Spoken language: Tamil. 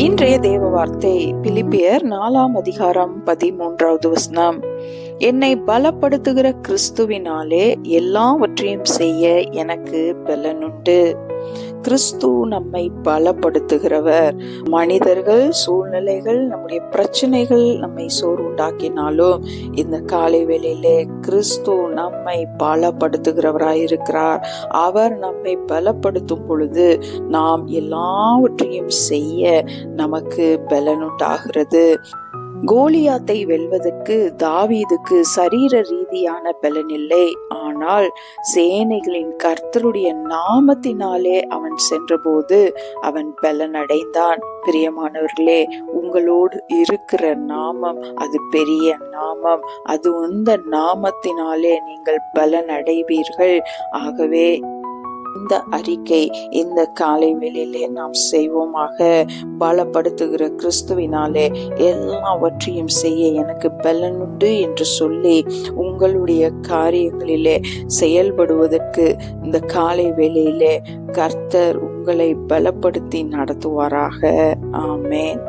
இன்றைய தேவ வார்த்தை பிலிப்பியர் 4:13. என்னை பலப்படுத்துகிற கிறிஸ்துவினாலே எல்லாவற்றையும் செய்ய எனக்கு பலனுண்டு. கிறிஸ்து நம்மை பலப்படுத்துகிறவர். மனிதர்கள், சூழ்நிலைகள், நம்முடைய பிரச்சனைகள் நம்மை சோர்வுண்டாக்கினாலும் இந்த காலை வேளையிலே கிறிஸ்து நம்மை பலப்படுத்துகிறவராயிருக்கிறார். அவர் நம்மை பலப்படுத்தும் பொழுது நாம் எல்லாவற்றையும் செய்ய நமக்கு பலனுண்டாகிறது. கோலியாத்தை வெல்வதற்கு தாவீதுக்கு சரீர ரீதியான பலன் இல்லை, ஆனால் சேனைகளின் கர்த்தருடைய நாமத்தினாலே அவன் சென்றபோது அவன் பலன் அடைந்தான். பிரியமானவர்களே, உங்களோடு இருக்கிற நாமம் அது பெரிய நாமம். அது அந்த நாமத்தினாலே நீங்கள் பலன் அடைவீர்கள். ஆகவே இந்த அறிக்கை இந்த காலை வேளையிலே நாம் செய்வோமாக. பலப்படுத்துகிற கிறிஸ்துவினாலே எல்லாவற்றையும் செய்ய எனக்கு பலனுண்டு என்று சொல்லி உங்களுடைய காரியங்களிலே செயல்படுவதற்கு இந்த காலை வேளையிலே கர்த்தர் உங்களை பலப்படுத்தி நடத்துவாராக. ஆமென்.